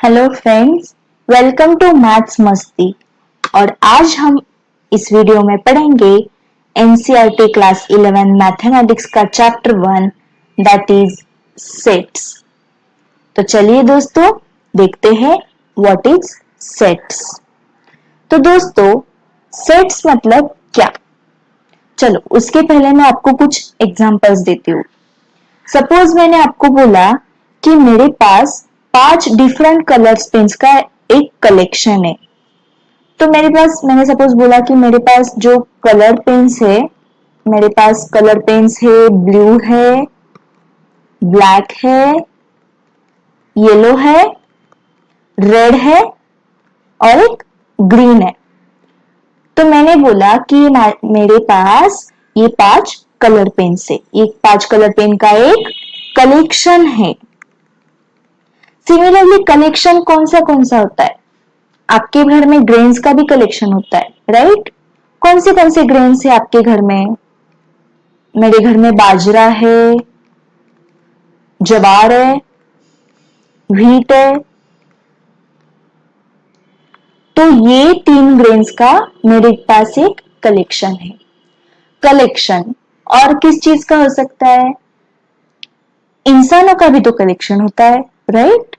Hello friends, welcome to Maths Masti. और आज हम इस वीडियो में पढ़ेंगे एनसीईआरटी क्लास 11 मैथमेटिक्स का चैप्टर 1 दैट इज सेट्स। तो चलिए दोस्तों देखते हैं व्हाट इज सेट्स। तो दोस्तों सेट्स मतलब क्या? चलो उसके पहले मैं आपको कुछ एग्जांपल्स देती हूँ। सपोज मैंने आपको बोला कि मेरे पास 5 डिफरेंट कलर्स पेन्स का एक कलेक्शन है। तो मैंने सपोज बोला कि मेरे पास जो कलर पेन्स है, मेरे पास कलर पेन्स है, ब्लू है, ब्लैक है, येलो है, रेड है और एक ग्रीन है। तो मैंने बोला कि मेरे पास ये 5 कलर पेन्स है, ये 5 कलर पेन का एक कलेक्शन है। सिमिलरली कलेक्शन कौन सा होता है? आपके घर में ग्रेन्स का भी कलेक्शन होता है, राइट? कौन से ग्रेन्स है आपके घर में? मेरे घर में बाजरा है, ज्वार है, व्हीट है। तो ये 3 ग्रेन्स का मेरे पास एक कलेक्शन है। कलेक्शन और किस चीज का हो सकता है? इंसानों का भी तो कलेक्शन होता है, राइट?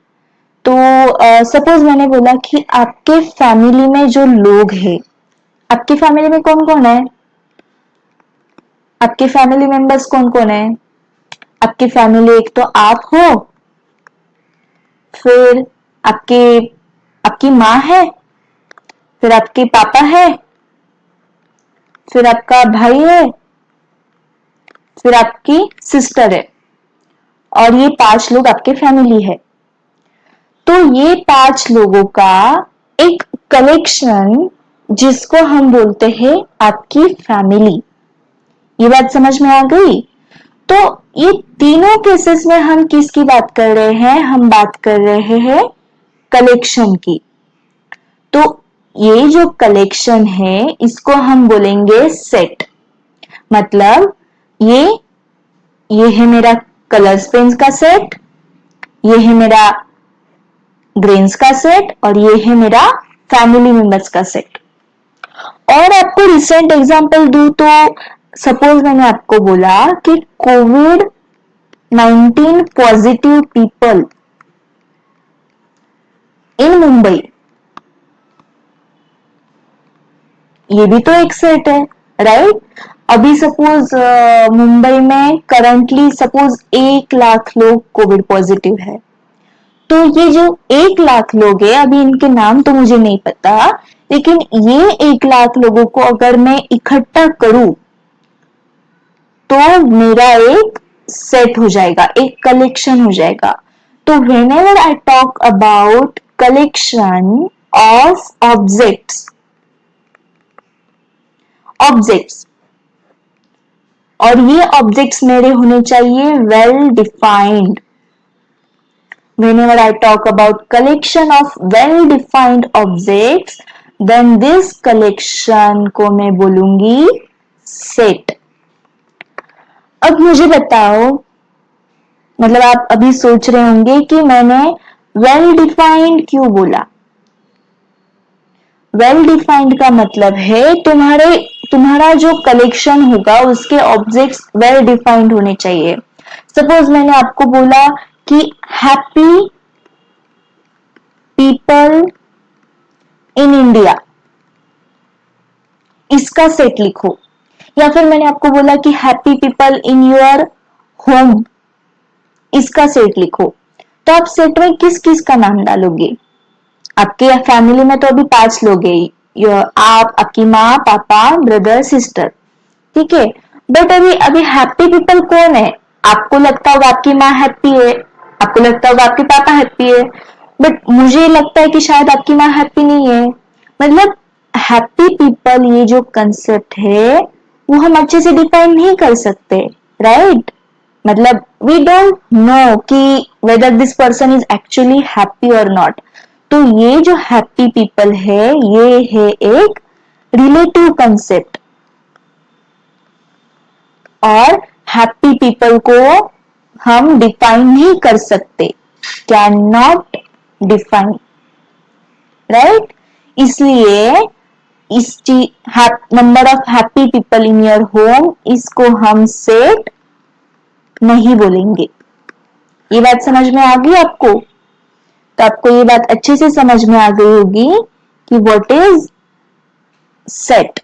तो सपोज मैंने बोला कि आपके फैमिली में जो लोग हैं, आपकी फैमिली में कौन कौन है? आपके फैमिली मेंबर्स कौन कौन है? आपकी फैमिली, एक तो आप हो, फिर आपके आपकी माँ है, फिर आपके पापा है, फिर आपका भाई है, फिर आपकी सिस्टर है। और ये 5 लोग आपके फैमिली है। तो ये 5 लोगों का एक कलेक्शन जिसको हम बोलते हैं आपकी फैमिली। ये बात समझ में आ गई? तो ये तीनों केसेस में हम किसकी बात कर रहे हैं? हम बात कर रहे हैं कलेक्शन की। तो ये जो कलेक्शन है इसको हम बोलेंगे सेट। मतलब ये है मेरा कलर्स पेन्स का सेट, ये है मेरा ग्रेन्स का सेट और ये है मेरा फैमिली मेंबर्स का सेट। और आपको रिसेंट एग्जांपल दूं तो सपोज मैंने आपको बोला कि कोविड-19 पॉजिटिव पीपल इन मुंबई, ये भी तो एक सेट है, राइट? अभी सपोज मुंबई में करंटली सपोज 1 लाख लोग कोविड पॉजिटिव है। तो ये जो 1 लाख लोग है, अभी इनके नाम तो मुझे नहीं पता, लेकिन ये 1 लाख लोगों को अगर मैं इकट्ठा करूं तो मेरा एक सेट हो जाएगा, एक कलेक्शन हो जाएगा। तो whenever I talk about collection of objects और ये ऑब्जेक्ट्स मेरे होने चाहिए well defined. Whenever I talk about collection of well defined objects, then this collection को मैं बोलूंगी सेट। अब मुझे बताओ, मतलब आप अभी सोच रहे होंगे कि मैंने वेल डिफाइंड क्यों बोला? वेल डिफाइंड का मतलब है तुम्हारा जो कलेक्शन होगा उसके ऑब्जेक्ट्स वेल डिफाइंड होने चाहिए। सपोज मैंने आपको बोला कि हैप्पी पीपल इन इंडिया, इसका सेट लिखो। या फिर मैंने आपको बोला कि happy people in your home, इसका सेट लिखो। तो आप सेट में किस किस का नाम डालोगे? आपके फैमिली में तो अभी 5 लोग हैं, आप, आपकी माँ, पापा, ब्रदर, सिस्टर, ठीक है? बट अभी अभी हैप्पी पीपल कौन है? आपको लगता होगा आपकी माँ हैप्पी है, आपको लगता होगा आपके पापा हैप्पी है, बट मुझे लगता है कि शायद आपकी माँ हैप्पी नहीं है। मतलब हैप्पी पीपल ये जो कंसेप्ट है वो हम अच्छे से डिफाइन नहीं कर सकते, राइट? मतलब वी डोंट नो कि whether this person is actually happy और नॉट। तो ये जो हैप्पी पीपल है ये है एक रिलेटिव कंसेप्ट। और हैप्पी पीपल को हम डिफाइन नहीं कर सकते, कैन नॉट डिफाइन, राइट। इसलिए इस number of happy people in your home, इसको हम सेट नहीं बोलेंगे। ये बात समझ में आ गई आपको? तो आपको ये बात अच्छे से समझ में आ गई होगी कि व्हाट इज सेट।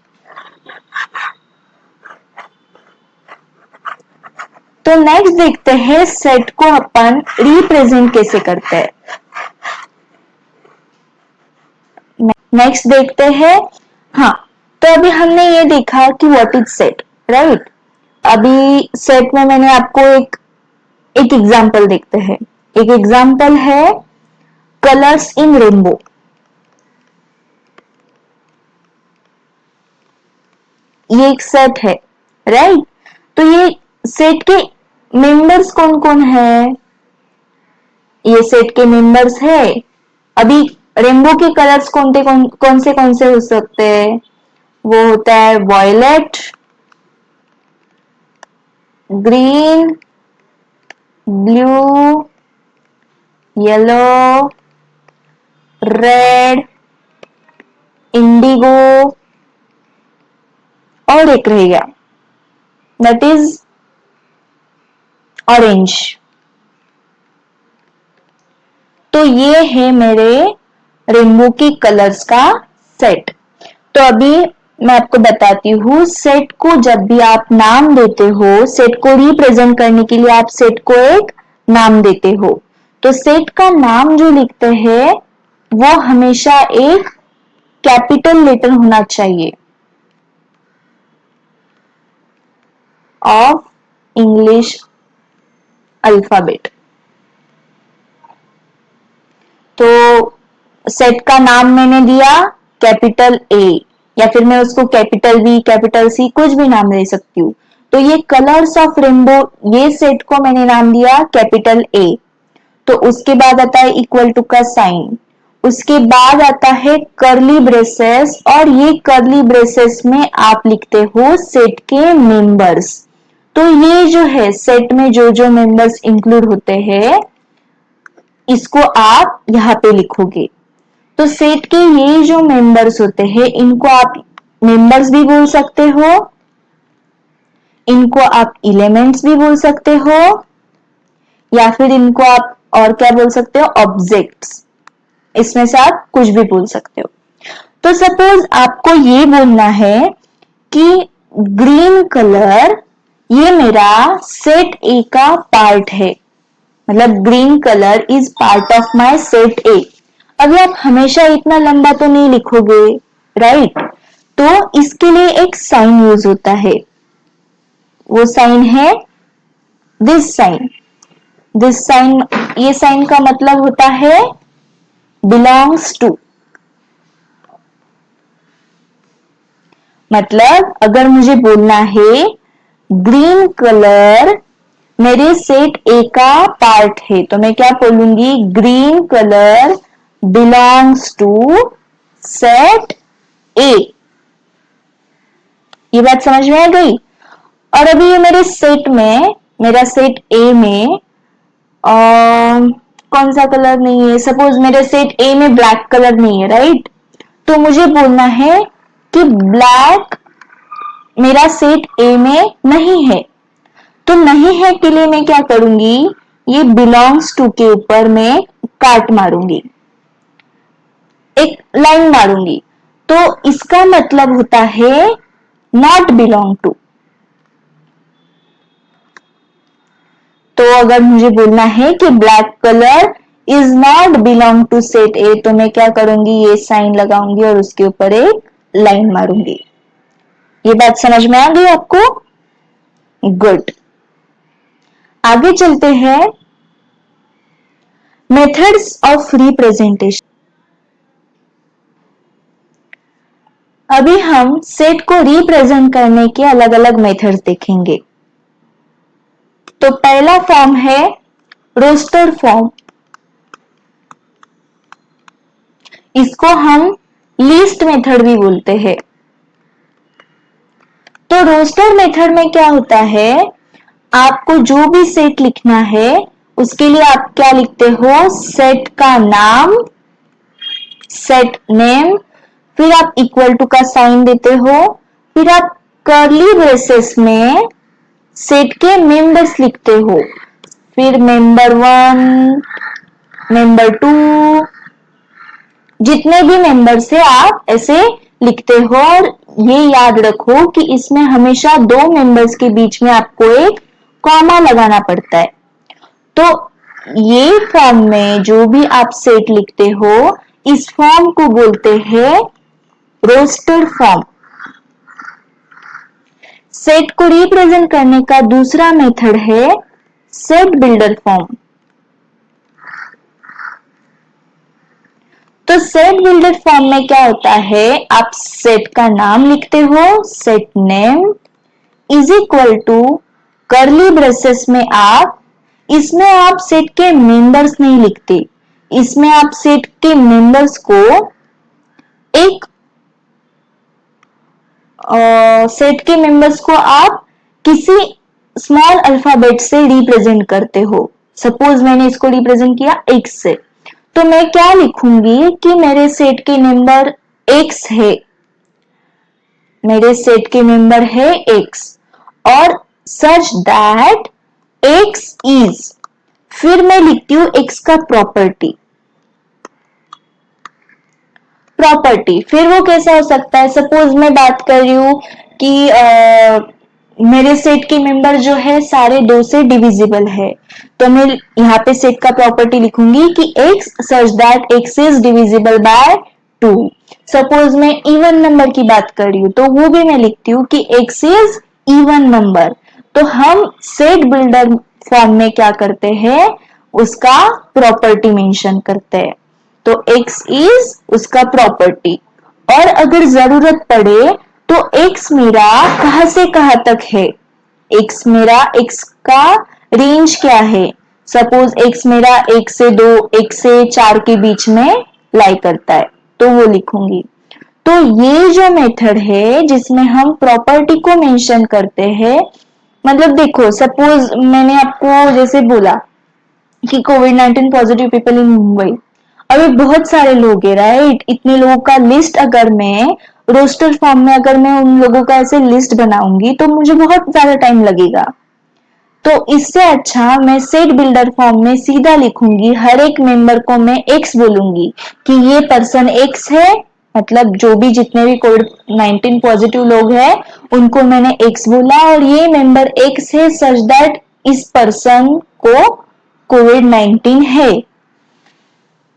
तो नेक्स्ट देखते हैं सेट को अपन रिप्रेजेंट कैसे करते हैं। नेक्स्ट देखते हैं, हाँ, तो अभी हमने ये देखा कि व्हाट इज सेट, राइट। अभी सेट में मैंने आपको एक एग्जाम्पल देखते हैं। एक एग्जाम्पल है कलर्स इन रेनबो। ये एक सेट है, राइट। तो ये सेट के मेंबर्स कौन कौन है? ये सेट के मेंबर्स है, अभी रेनबो के कलर्स कौन से हो सकते हैं? वो होता है violet, green, blue, yellow, red, indigo, और एक रह गया, दैट इज ऑरेंज। तो ये है मेरे रेनबो के कलर्स का सेट। तो अभी मैं आपको बताती हूँ, सेट को जब भी आप नाम देते हो, सेट को रिप्रेजेंट करने के लिए आप सेट को एक नाम देते हो। तो सेट का नाम जो लिखते हैं वो हमेशा एक कैपिटल लेटर होना चाहिए ऑफ इंग्लिश अल्फाबेट। तो सेट का नाम मैंने दिया कैपिटल ए, या फिर मैं उसको कैपिटल बी, कैपिटल सी, कुछ भी नाम दे सकती हूँ। तो ये कलर्स ऑफ रेनबो, ये सेट को मैंने नाम दिया कैपिटल ए। तो उसके बाद आता है इक्वल टू का साइन, उसके बाद आता है कर्ली ब्रेसेस, और ये कर्ली ब्रेसेस में आप लिखते हो सेट के मेंबर्स। तो ये जो है सेट में जो जो मेंबर्स इंक्लूड होते हैं, इसको आप यहाँ पे लिखोगे। तो सेट के ये जो मेंबर्स होते हैं, इनको आप मेंबर्स भी बोल सकते हो, इनको आप एलिमेंट्स भी बोल सकते हो, या फिर इनको आप और क्या बोल सकते हो, ऑब्जेक्ट्स। इसमें से आप कुछ भी बोल सकते हो। तो सपोज आपको ये बोलना है कि ग्रीन कलर ये मेरा सेट ए का पार्ट है, मतलब green colour is part of my set ए। अभी आप हमेशा इतना लंबा तो नहीं लिखोगे, राइट। तो इसके लिए एक साइन यूज होता है, वो साइन है दिस साइन। दिस साइन, ये साइन का मतलब होता है बिलोंग्स टू। मतलब अगर मुझे बोलना है ग्रीन कलर मेरे सेट ए का पार्ट है, तो मैं क्या बोलूंगी, green colour belongs to set A. ये बात समझ में आ गई? और अभी ये मेरे सेट में, मेरा सेट ए में कौन सा कलर नहीं है, सपोज मेरे सेट ए में ब्लैक कलर नहीं है, राइट। तो मुझे बोलना है कि ब्लैक मेरा सेट ए में नहीं है। तो नहीं है के लिए मैं क्या करूंगी, ये बिलोंग्स टू के ऊपर मैं काट मारूंगी, एक लाइन मारूंगी। तो इसका मतलब होता है नॉट बिलोंग टू। तो अगर मुझे बोलना है कि black colour is not belong to set A, तो मैं क्या करूंगी, ये साइन लगाऊंगी और उसके ऊपर एक लाइन मारूंगी। ये बात समझ में आ गई आपको? गुड। आगे चलते हैं, मेथड्स ऑफ रिप्रेजेंटेशन। अभी हम सेट को रिप्रेजेंट करने के अलग अलग मेथड्स देखेंगे। तो पहला फॉर्म है रोस्टर फॉर्म। इसको हम लीस्ट मेथड भी बोलते हैं। तो रोस्टर मेथड में क्या होता है, आपको जो भी सेट लिखना है उसके लिए आप क्या लिखते हो, सेट का नाम, सेट नेम, फिर आप इक्वल टू का साइन देते हो, फिर आप कर्ली ब्रेसेस में सेट के मेंबर्स लिखते हो, फिर मेंबर 1, मेंबर 2, जितने भी मेंबर्स है आप ऐसे लिखते हो। और ये याद रखो कि इसमें हमेशा दो मेंबर्स के बीच में आपको एक कॉमा लगाना पड़ता है। तो ये फॉर्म में जो भी आप सेट लिखते हो, इस फॉर्म को बोलते हैं रोस्टर फॉर्म। सेट को रिप्रेजेंट करने का दूसरा मेथड है सेट बिल्डर फॉर्म। तो सेट बिल्डर फॉर्म में क्या होता है, आप सेट का नाम लिखते हो, set name is equal to curly braces में आप, इसमें आप सेट के मेंबर्स नहीं लिखते, इसमें आप सेट के मेंबर्स को एक सेट के मेंबर्स को आप किसी स्मॉल अल्फाबेट से रिप्रेजेंट करते हो। सपोज मैंने इसको रिप्रेजेंट किया एक्स से, तो मैं क्या लिखूंगी कि मेरे सेट के मेंबर एक्स है, मेरे सेट के मेंबर है एक्स, और सच दैट एक्स इज, फिर मैं लिखती हूं एक्स का प्रॉपर्टी। प्रॉपर्टी फिर वो कैसा हो सकता है, सपोज मैं बात कर रही हूं कि मेरे सेट के मेंबर जो है सारे 2 से डिविजिबल है, तो मैं यहाँ पे सेट का प्रॉपर्टी लिखूंगी कि x such that x is divisible by 2। Suppose मैं इवन नंबर की बात कर रही हूँ तो वो भी मैं लिखती हूँ कि x इज इवन नंबर। तो हम सेट बिल्डर फॉर्म में क्या करते हैं, उसका प्रॉपर्टी मेंशन करते हैं। तो x इज उसका प्रॉपर्टी, और अगर जरूरत पड़े तो x मेरा कहां से कहां तक है, x मेरा x का रेंज क्या है। सपोज x मेरा 1 से 2, 1 से 4 के बीच में लाई करता है, तो वो लिखूंगी। तो ये जो मेथड है जिसमें हम प्रॉपर्टी को मेंशन करते हैं, मतलब देखो सपोज मैंने आपको जैसे बोला कि कोविड-19 पॉजिटिव पीपल इन मुंबई, अभी बहुत सारे लोग हैं राइट, इतने लोगों का लिस्ट अगर मैं रोस्टर फॉर्म में अगर मैं उन लोगों का ऐसे लिस्ट बनाऊंगी तो मुझे बहुत ज्यादा टाइम लगेगा। तो इससे अच्छा मैं सेट बिल्डर फॉर्म में सीधा लिखूंगी, हर एक मेंबर को मैं एक्स बोलूंगी कि ये पर्सन एक्स है, मतलब जो भी जितने भी कोविड-19 पॉजिटिव लोग हैं उनको मैंने एक्स बोला, और ये मेंबर एक्स है सच दैट इस पर्सन को कोविड-19 है।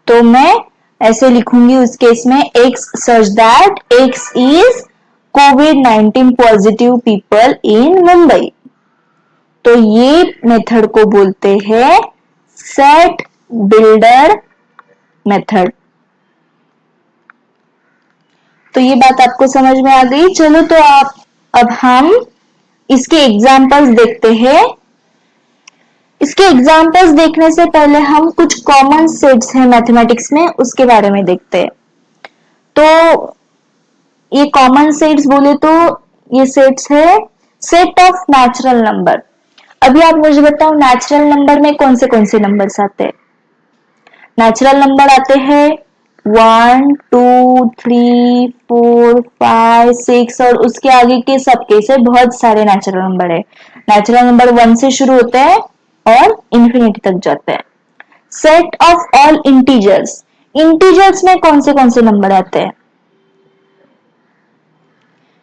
तो मैं ऐसे लिखूंगी उस केस में x such that x is covid positive people in Mumbai. तो ये मेथड को बोलते हैं सेट बिल्डर मेथड। तो ये बात आपको समझ में आ गई। चलो तो आप अब हम इसके एग्जांपल्स देखते हैं। इसके एग्जांपल्स देखने से पहले हम कुछ कॉमन सेट्स हैं मैथमेटिक्स में, उसके बारे में देखते हैं। तो ये कॉमन सेट्स बोले तो ये सेट्स है सेट ऑफ नेचुरल नंबर। अभी आप मुझे बताओ नेचुरल नंबर में कौन से नंबर्स आते हैं। नेचुरल नंबर आते हैं 1, 2, 3, 4, 5, 6 और उसके आगे के सबके से बहुत सारे नेचुरल नंबर है। नेचुरल नंबर 1 से शुरू होते हैं और इंफिनिटी तक जाते हैं। Set of all integers, integers में कौन से नंबर आते हैं।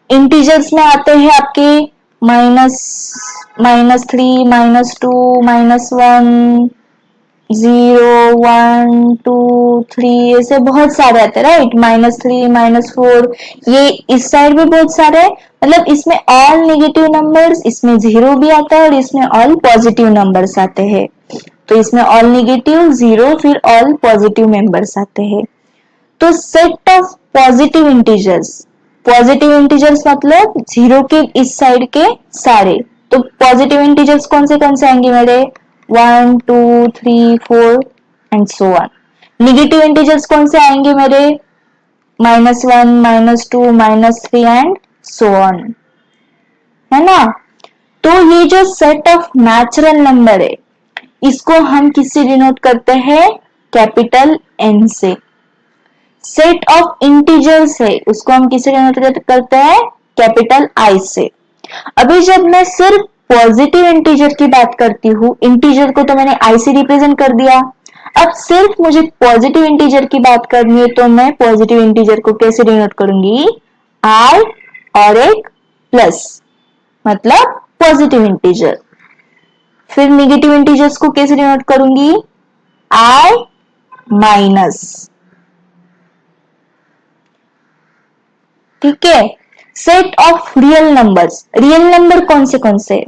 इंटीजर्स में आते हैं आपके -3, -2, -1, 0, 1, 2, 3 ऐसे बहुत सारे आते हैं राइट। -3, -4 ये इस साइड भी बहुत सारे हैं, मतलब इसमें ऑल नेगेटिव नंबर्स, इसमें 0 भी आता है और इसमें ऑल पॉजिटिव नंबर्स आते हैं। तो इसमें ऑल नेगेटिव 0 फिर ऑल पॉजिटिव नंबर्स आते हैं। तो set of positive integers, positive integers मतलब 0 के इस साइड के सारे। तो पॉजिटिव इंटीजर्स कौन से आएंगे मेरे 1, 2, 3, 4 and so on. Negative integers कौन से आएंगे मेरे -1, -2, -3 एंड सो ऑन, है ना। तो ये जो सेट ऑफ नेचुरल नंबर है इसको हम किससे डिनोट करते हैं? कैपिटल N से। सेट ऑफ इंटीजर्स है, उसको हम किससे डिनोट करते हैं? कैपिटल I से। अभी जब मैं सिर्फ पॉजिटिव इंटीजर की बात करती हूँ, इंटीजर को तो मैंने I से रिप्रेजेंट कर दिया, अब सिर्फ मुझे पॉजिटिव इंटीजर की बात करनी है तो मैं पॉजिटिव इंटीजर को कैसे डिनोट करूंगी? I और एक प्लस, मतलब पॉजिटिव इंटीजर। फिर नेगेटिव इंटीजर्स को कैसे डिनोट करूंगी? I minus. ठीक है। Set of real numbers, real number कौन से?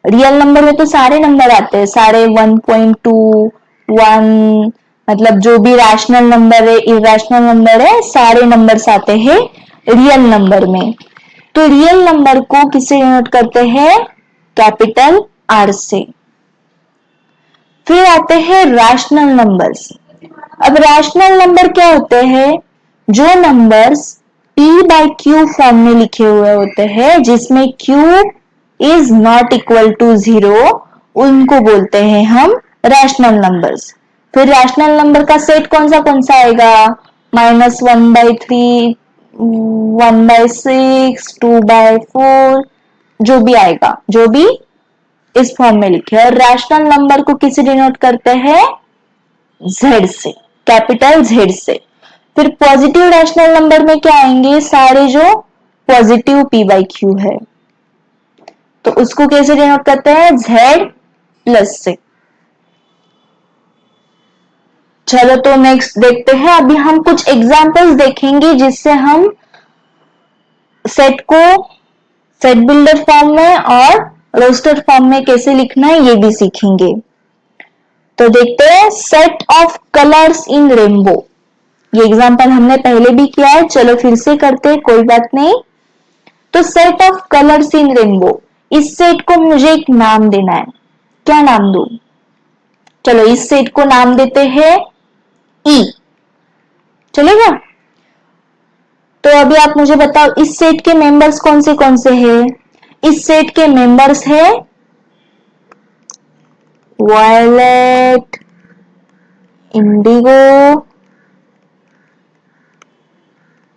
रियल नंबर में तो सारे नंबर आते हैं, सारे 1.2 1, मतलब जो भी रैशनल नंबर है, इरेशनल नंबर है, सारे नंबर्स आते हैं रियल नंबर में। तो रियल नंबर को किससे डिनोट करते हैं? कैपिटल R से। फिर आते हैं रैशनल नंबर्स। अब रैशनल नंबर क्या होते हैं? जो numbers P by Q form में लिखे हुए होते हैं, जिसमें Q is not equal to 0, उनको बोलते हैं हम रैशनल नंबर्स। फिर रैशनल नंबर का सेट कौन सा आएगा? -1/3, 1/6, 2/4, जो भी आएगा, जो भी इस फॉर्म में लिखे। और रैशनल नंबर को किसे डिनोट करते हैं? Z से, कैपिटल Z से। फिर पॉजिटिव रैशनल नंबर में क्या आएंगे? सारे जो पॉजिटिव P by Q है, तो उसको कैसे डिनोट करते हैं? Z प्लस से। चलो तो नेक्स्ट देखते हैं। अभी हम कुछ एग्जांपल्स देखेंगे जिससे हम सेट को सेट बिल्डर फॉर्म में और रोस्टर फॉर्म में कैसे लिखना है ये भी सीखेंगे। तो देखते हैं set of colours in rainbow. ये एग्जांपल हमने पहले भी किया है, चलो फिर से करते हैं, कोई बात नहीं। तो set of colours in rainbow, इस सेट को मुझे एक नाम देना है। क्या नाम दूं? चलो इस सेट को नाम देते हैं E, चलेगा? तो अभी आप मुझे बताओ इस सेट के मेंबर्स कौन से हैं? इस सेट के मेंबर्स है violet, indigo,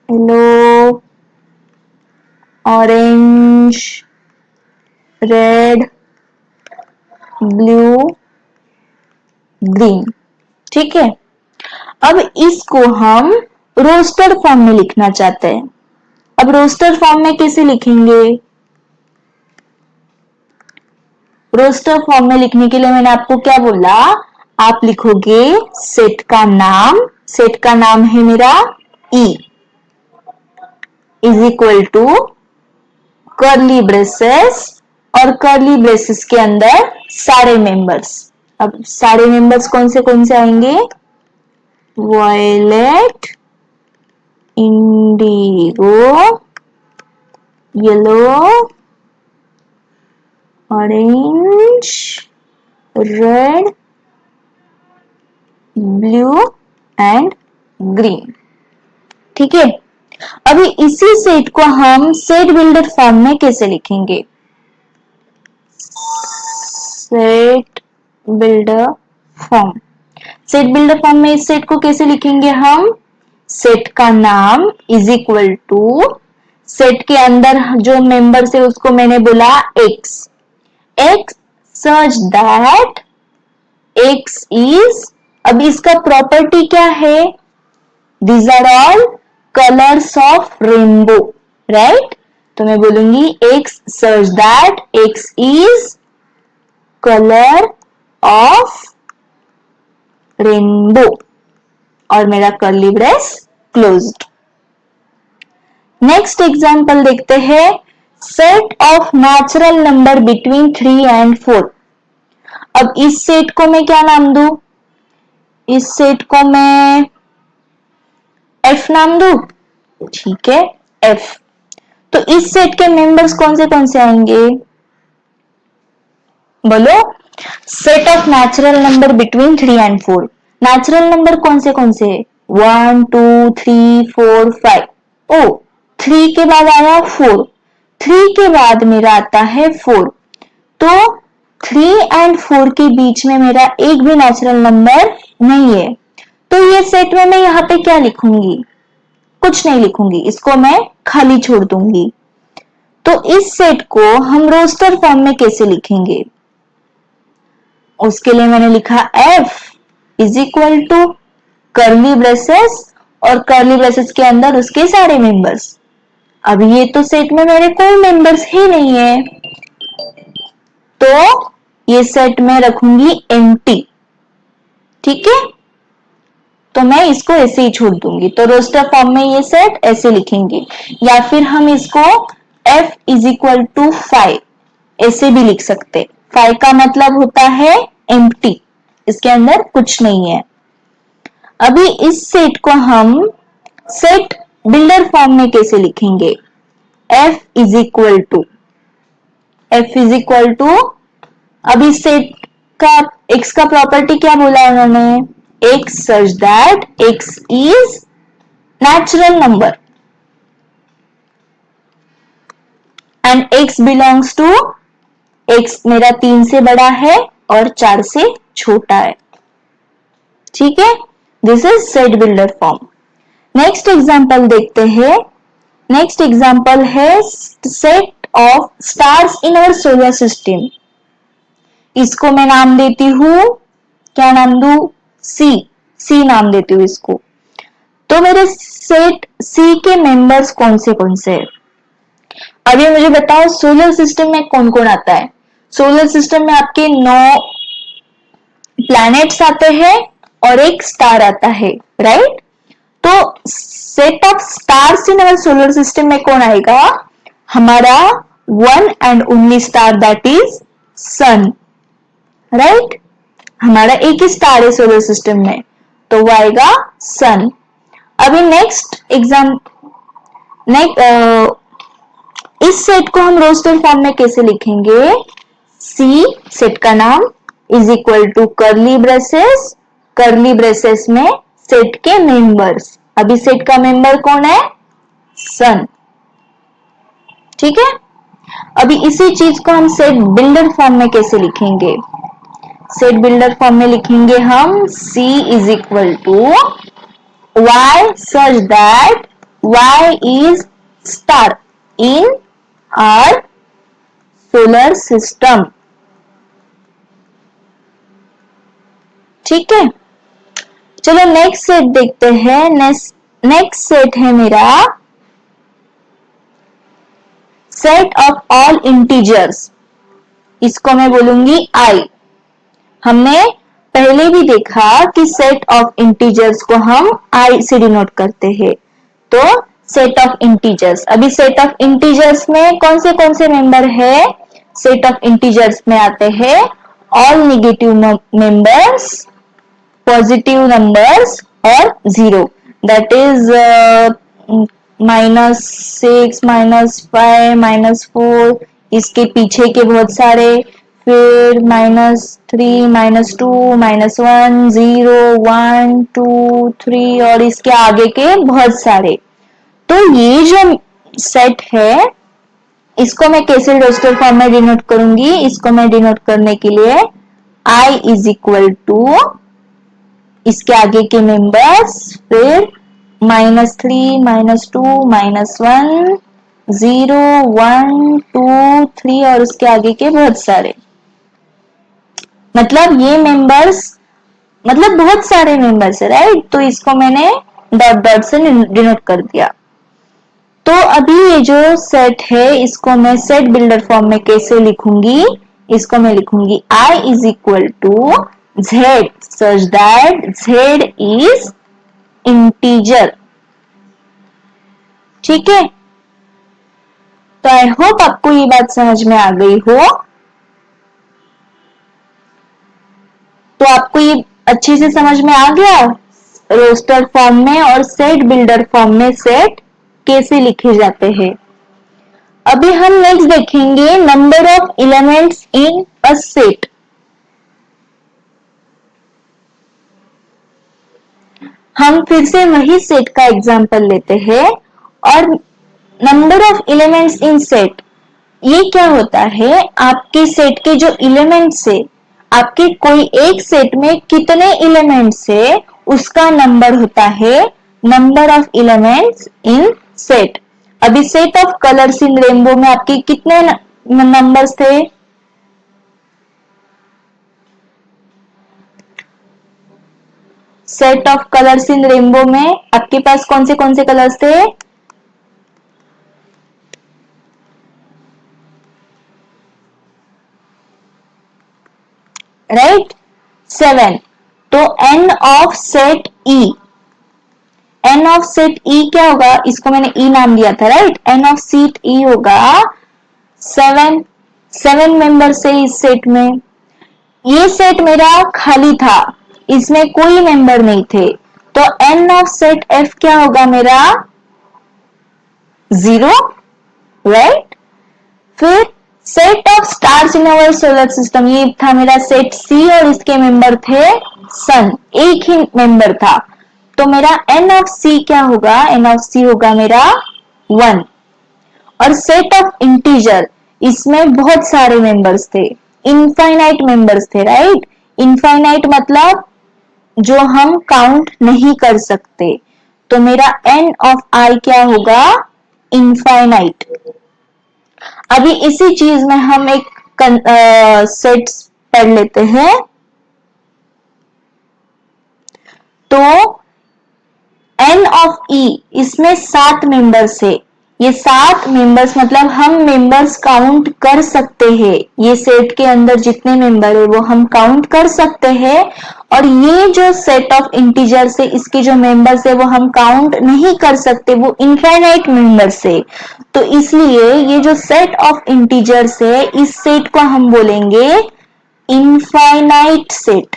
yellow, orange, red, blue, green. ठीक है। अब इसको हम रोस्टर फॉर्म में लिखना चाहते हैं। अब रोस्टर फॉर्म में कैसे लिखेंगे? रोस्टर फॉर्म में लिखने के लिए मैंने आपको क्या बोला? आप लिखोगे सेट का नाम है मेरा E is equal to curly braces, और कर्ली ब्रेसेस के अंदर सारे मेंबर्स। अब सारे मेंबर्स कौन से आएंगे? Violet, indigo, yellow, orange, red, blue and green. ठीक है। अभी इसी सेट को हम सेट बिल्डर फॉर्म में कैसे लिखेंगे? सेट बिल्डर फॉर्म में इस सेट को कैसे लिखेंगे हम? सेट का नाम इज इक्वल टू सेट के अंदर जो मेंबर्स है उसको मैंने बोला X such that X is, अब इसका प्रॉपर्टी क्या है? These are all colors of rainbow, right? तो मैं बोलूंगी X such that X is color of rainbow, और मेरा curly brace closed. Next example देखते हैं। Set of natural number between 3 and 4। अब इस सेट को मैं क्या नाम दूं? इस सेट को मैं F नाम दूं। ठीक है, F। तो इस सेट के मेंबर्स कौन से आएंगे? बोलो। Set of natural number between 3 and 4। Natural number कौन से 1 2 3 4 5। ओ, 3 के बाद आया 4, 3 के बाद मेरा आता है 4। तो 3 एंड 4 के बीच में मेरा एक भी नेचुरल नंबर नहीं है, तो ये सेट में मैं यहाँ पे क्या लिखूंगी? कुछ नहीं लिखूंगी, इसको मैं खाली छोड़ दूंगी। तो इस सेट को हम रोस्टर फॉर्म में कैसे लिखेंगे? उसके लिए मैंने लिखा f is equal to curly braces और कर्ली ब्रेसेस के अंदर उसके सारे मेंबर्स। अब ये तो सेट में मेरे कोई मेंबर्स ही नहीं है, तो ये सेट में रखूंगी एम्प्टी। ठीक है, तो मैं इसको ऐसे ही छोड़ दूंगी। तो रोस्टर फॉर्म में ये सेट ऐसे लिखेंगे, या फिर हम इसको f इज इक्वल टू 5 ऐसे भी लिख सकते। 5 का मतलब होता है एम्प्टी, इसके अंदर कुछ नहीं है। अभी इस सेट को हम सेट बिल्डर फॉर्म में कैसे लिखेंगे? f इज इक्वल टू अभी सेट का x का प्रॉपर्टी क्या बोला उन्होंने? x such that x is natural number and x belongs to x मेरा 3 से बड़ा है और 4 से छोटा है। ठीक है, this is set builder form. Next example देखते हैं। नेक्स्ट एग्जांपल है set of stars in our solar system. इसको मैं नाम देती हूं, क्या नाम दू? सी नाम देती हूँ इसको। तो मेरे सेट सी के मेंबर्स कौन से हैं? अभी मुझे बताओ सोलर सिस्टम में कौन कौन आता है? सोलर सिस्टम में आपके 9 प्लैनेट्स आते हैं और एक स्टार आता है, राइट? तो set of stars in our solar system में कौन आएगा? हमारा one and only star, that is sun, right? हमारा एक ही स्टार है सोलर सिस्टम में, तो वो आएगा सन। अभी नेक्स्ट इस सेट को हम रोस्टर फॉर्म में कैसे लिखेंगे? सी सेट का नाम is equal to curly braces में सेट के मेंबर्स। अभी सेट का मेंबर कौन है? सन। ठीक है, अभी इसी चीज को हम सेट बिल्डर फॉर्म में कैसे लिखेंगे? सेट बिल्डर फॉर्म में लिखेंगे हम C is equal to y such that y is star in our solar system। ठीक है, चलो नेक्स्ट सेट देखते हैं। नेक्स्ट सेट है मेरा सेट ऑफ ऑल इंटीजर्स। इसको मैं बोलूंगी I। हमने पहले भी देखा कि सेट ऑफ इंटीजर्स को हम I से डिनोट करते हैं। तो सेट ऑफ इंटीजर्स, अभी सेट ऑफ इंटीजर्स में कौन से मेंबर है? सेट ऑफ इंटीजर्स में आते हैं all negative members, positive numbers और 0, दैट इज -6, -5, -4, इसके पीछे के बहुत सारे, फिर -3, -2, -1, 0, 1, 2, 3 और इसके आगे के बहुत सारे। तो ये जो सेट है इसको मैं कैसे रोस्टर फॉर्म में डिनोट करूंगी? इसको मैं डिनोट करने के लिए I इज इक्वल टू इसके आगे के मेंबर्स, फिर -3, -2, -1, 0, 1, 2, 3 और उसके आगे के बहुत सारे। मतलब ये मेंबर्स मतलब बहुत सारे मेंबर्स है, राइट? तो इसको मैंने डॉट डॉट से डिनोट कर दिया। तो अभी ये जो सेट है इसको मैं सेट बिल्डर फॉर्म में कैसे लिखूंगी? इसको मैं लिखूंगी I is equal to Z such that Z is integer. ठीक है, तो आई होप आपको ये बात समझ में आ गई हो। तो आपको ये अच्छे से समझ में आ गया रोस्टर फॉर्म में और सेट बिल्डर फॉर्म में सेट कैसे लिखे जाते हैं। अभी हम नेक्स्ट देखेंगे number of elements in a set. हम फिर से वही सेट का एग्जांपल लेते हैं और number of elements in set ये क्या होता है, आपके सेट के जो एलिमेंट्स है, आपके कोई एक सेट में कितने एलिमेंट्स है उसका नंबर होता है number of elements in set. अभी set of colours in rainbow में आपके कितने नंबर्स थे? Set of colours in rainbow में आपके पास कौन से कलर्स थे? राइट, 7। तो n of set E, n of set E क्या होगा? इसको मैंने ई नाम दिया था, right. N of set E होगा 7। 7 मेंबर्स है इस सेट में। ये सेट मेरा खाली था, इसमें कोई मेंबर नहीं थे, तो एन ऑफ सेट एफ क्या होगा मेरा? 0, राइट। फिर set of stars in our solar system, ये था मेरा सेट सी और इसके मेंबर थे सन, एक ही मेंबर था, तो मेरा एन ऑफ सी क्या होगा? एन ऑफ सी होगा मेरा 1। और सेट ऑफ इंटीजर, इसमें बहुत सारे मेंबर्स थे, इनफाइनाइट मेंबर्स थे, राइट। इनफाइनाइट मतलब जो हम काउंट नहीं कर सकते, तो मेरा एन ऑफ आई क्या होगा? इनफाइनाइट। अभी इसी चीज में हम एक सेट्स पढ़ लेते हैं। तो एन ऑफ ई, इसमें 7 मेंबर्स है। ये 7 मेंबर्स मतलब हम मेंबर्स काउंट कर सकते हैं, ये सेट के अंदर जितने मेंबर है वो हम काउंट कर सकते हैं। और ये जो सेट ऑफ इंटीजर्स है, इसके जो मेंबर्स है वो हम काउंट नहीं कर सकते, वो इनफाइनाइट मेंबर्स है। तो इसलिए ये जो सेट ऑफ इंटीजर्स है, इस सेट को हम बोलेंगे इनफाइनाइट सेट।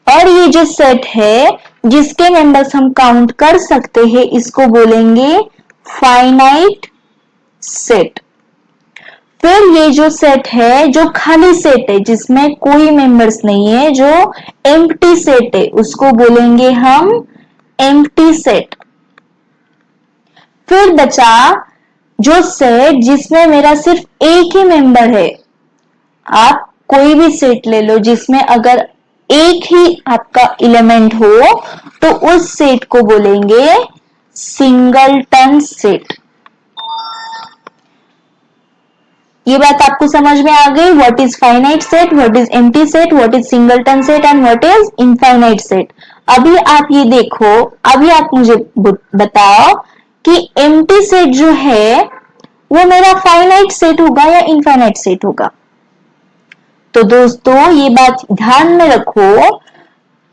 और ये जो सेट है जिसके मेंबर्स हम काउंट कर सकते हैं, इसको बोलेंगे फाइनाइट सेट। फिर ये जो सेट है जो खाली सेट है, जिसमें कोई मेंबर्स नहीं है, जो एम्प्टी सेट है, उसको बोलेंगे हम एम्प्टी सेट। फिर बचा जो सेट जिसमें मेरा सिर्फ एक ही मेंबर है, आप कोई भी सेट ले लो जिसमें अगर एक ही आपका एलिमेंट हो, तो उस सेट को बोलेंगे सिंगलटन सेट। ये बात आपको समझ में आ गई? What is finite set, what is empty set, what is singleton set and what is infinite set. अभी आप ये देखो, अभी आप मुझे बताओ कि एम्प्टी सेट जो है वो मेरा फाइनाइट सेट होगा या इनफाइनाइट सेट होगा? तो दोस्तों ये बात ध्यान में रखो,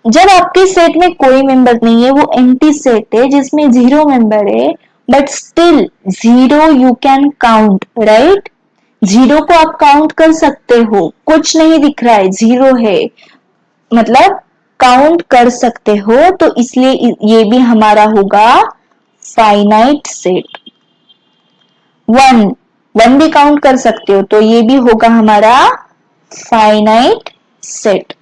जब आपके सेट में कोई मेंबर नहीं है, वो एम्प्टी सेट है जिसमें 0 मेंबर है, but still 0 you can count, right. 0 को आप काउंट कर सकते हो, कुछ नहीं दिख रहा है, 0 है, मतलब काउंट कर सकते हो, तो इसलिए ये भी हमारा होगा फाइनाइट सेट। 1 भी काउंट कर सकते हो, तो ये भी होगा हमारा फाइनाइट सेट।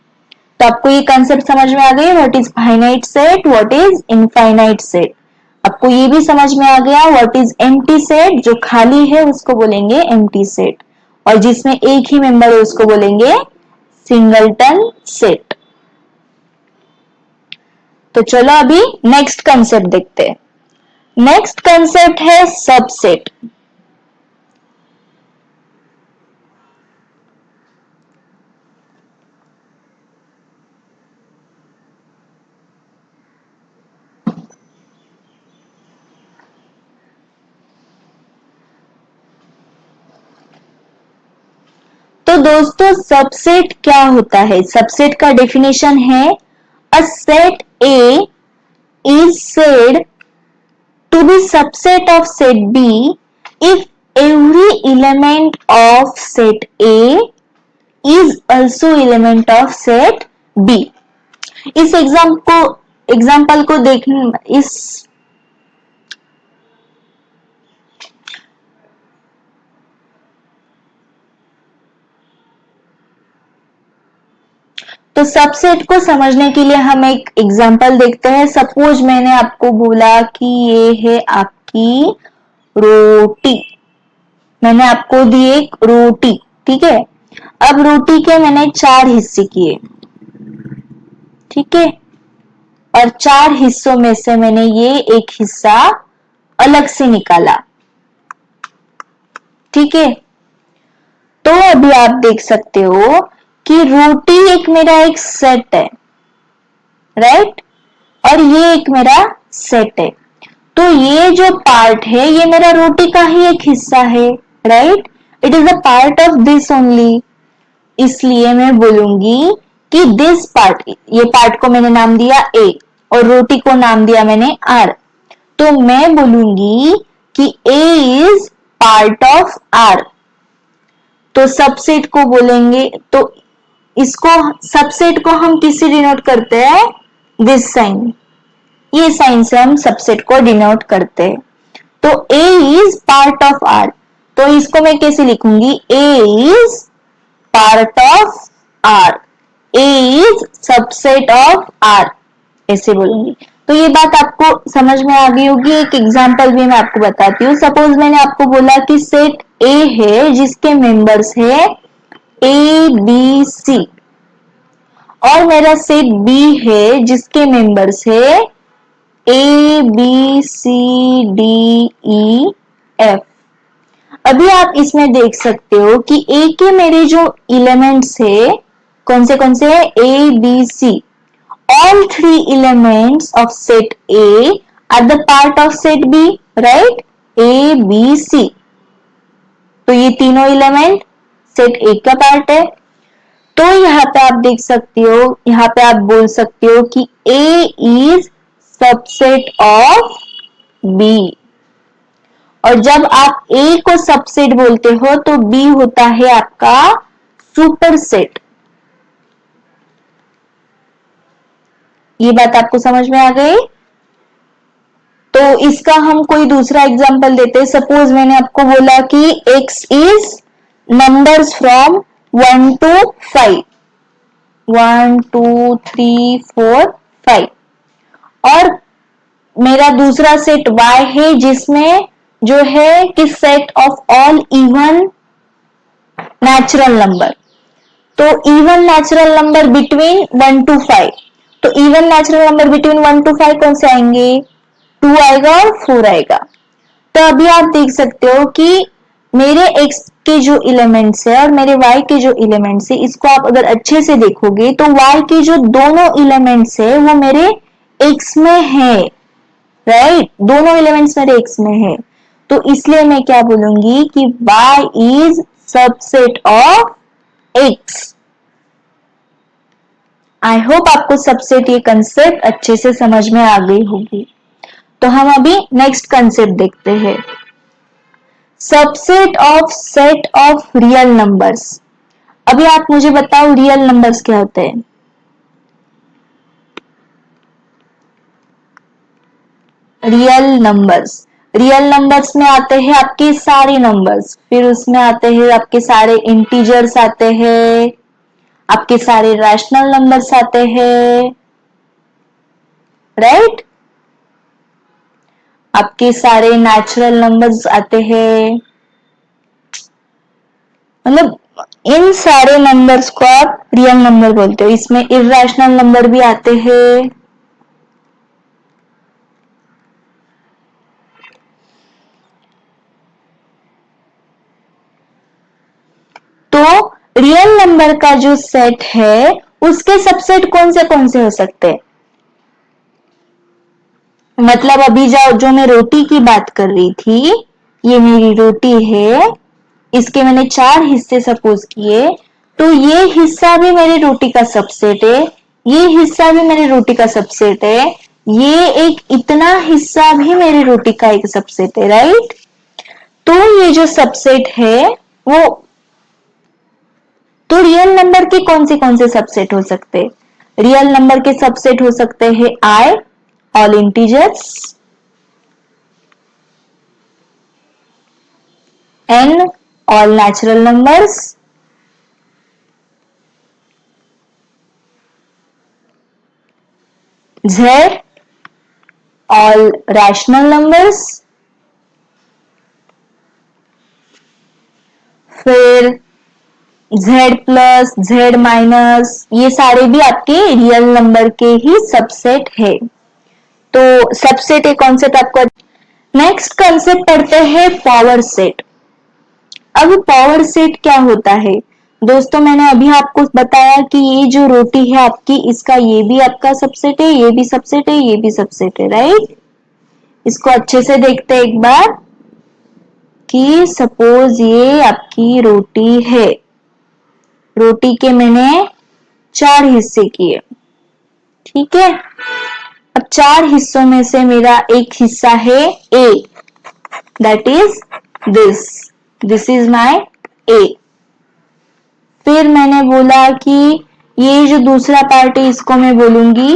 तो आपको ये कंसेप्ट समझ में आ गई, what is finite set, what is infinite set. आपको ये भी समझ में आ गया व्हाट इज एम्प्टी सेट, जो खाली है उसको बोलेंगे एम्प्टी सेट, और जिसमें एक ही मेंबर है उसको बोलेंगे सिंगलटन सेट। तो चलो अभी नेक्स्ट कंसेप्ट देखते हैं। नेक्स्ट कंसेप्ट है सबसेट। तो दोस्तों सबसेट क्या होता है? सबसेट का डेफिनेशन है a set A is said to be subset of set B if every element of set A is also element of set B। इस एग्जाम्पल को देखने इस तो सबसेट को समझने के लिए हम एक एग्जाम्पल देखते हैं। सपोज मैंने आपको बोला कि ये है आपकी रोटी, मैंने आपको दी एक रोटी, ठीक है। अब रोटी के मैंने 4 हिस्से किए, ठीक है, और 4 हिस्सों में से मैंने ये एक हिस्सा अलग से निकाला, ठीक है। तो अभी आप देख सकते हो कि रोटी एक मेरा एक सेट है, राइट, और ये एक मेरा सेट है। तो ये जो पार्ट है ये मेरा रोटी का ही एक हिस्सा है, right, it is a part of this only. इसलिए मैं बोलूंगी कि दिस पार्ट, ये पार्ट को मैंने नाम दिया ए और रोटी को नाम दिया मैंने आर, तो मैं बोलूंगी कि ए इज पार्ट ऑफ आर। तो सबसेट को बोलेंगे, तो इसको सबसेट को हम किससे डिनोट करते हैं, दिस साइन, ये साइन से हम सबसेट को डिनोट करते हैं। तो A is part of R, तो इसको मैं कैसे लिखूंगी, A is part of R, A is subset of R, ऐसे बोलूंगी। तो ये बात आपको समझ में आ गई होगी। एक एग्जांपल भी मैं आपको बताती हूँ। सपोज मैंने आपको बोला कि सेट ए है जिसके मेंबर्स है ए बी सी, और मेरा सेट बी है जिसके मेंबर्स है A B C D E F. अभी आप इसमें देख सकते हो कि ए के मेरे जो एलिमेंट्स है कौन से है, A B C, all three elements of set A are the part of set B, right? A, B, C. तो ये तीनों एलिमेंट सेट ए का पार्ट है। तो यहाँ पे आप देख सकते हो, यहाँ पे आप बोल सकते हो कि A is subset of B, और जब आप A को सबसेट बोलते हो तो B होता है आपका सुपरसेट। ये बात आपको समझ में आ गई। तो इसका हम कोई दूसरा एग्जांपल देते हैं। सपोज मैंने आपको बोला कि x is numbers from 1 to 5, 1 2 3 4 5, और मेरा दूसरा सेट y है जिसमें जो है कि set of all even natural number. तो even natural number between 1 to 5, तो even natural number between 1 to 5 कौन से आएंगे, 2 आएगा और 4 आएगा। तो अभी आप देख सकते हो कि मेरे x के जो एलिमेंट्स है और मेरे y के जो एलिमेंट्स है, इसको आप अगर अच्छे से देखोगे तो y के जो दोनों एलिमेंट्स है वो मेरे x में है, राइट, दोनों एलिमेंट्स मेरे x में है। तो इसलिए मैं क्या बोलूंगी कि y is subset of x। I hope आपको सबसेट ये कंसेप्ट अच्छे से समझ में आ गई होगी। तो हम अभी नेक्स्ट कंसेप्ट देखते हैं, subset of set of real numbers. अभी आप मुझे बताओ रियल नंबर्स क्या होते हैं। रियल नंबर्स में आते हैं आपके सारे नंबर्स, फिर उसमें आते हैं आपके सारे इंटीजर्स आते हैं, आपके सारे रैशनल नंबर्स आते हैं, राइट, आपके सारे नेचुरल नंबर्स आते हैं। मतलब इन सारे नंबर्स को आप रियल नंबर बोलते हो। इसमें इरेशनल नंबर भी आते हैं। तो रियल नंबर का जो सेट है उसके सबसेट कौन से हो सकते हैं। मतलब अभी जो मैं रोटी की बात कर रही थी, ये मेरी रोटी है, इसके मैंने 4 हिस्से सपोज किए, तो ये हिस्सा भी मेरी रोटी का सबसेट है, ये हिस्सा भी मेरी रोटी का सबसेट है, ये एक इतना हिस्सा भी मेरी रोटी का एक सबसेट है, राइट। तो ये जो सबसेट है वो, तो रियल नंबर के कौन से सबसेट हो सकते हैं। रियल नंबर के सबसेट हो सकते हैं I, all integers, n, all natural numbers, z, all rational numbers, फिर z प्लस z माइनस, ये सारे भी आपके रियल नंबर के ही सबसेट है। तो सबसेट एक कॉन्सेप्ट आपको। नेक्स्ट कॉन्सेप्ट पढ़ते हैं पावर सेट। अब पावर सेट क्या होता है दोस्तों, मैंने अभी आपको बताया कि ये जो रोटी है आपकी, इसका ये भी आपका सबसेट है, ये भी सबसेट है, ये भी सबसेट है, राइट। इसको अच्छे से देखते हैं एक बार कि सपोज ये आपकी रोटी है, रोटी के मैंने 4 हिस्से किए, ठीक है। अब 4 हिस्सों में से मेरा एक हिस्सा है A, that is this is my A. फिर मैंने बोला कि ये जो दूसरा पार्ट है इसको मैं बोलूंगी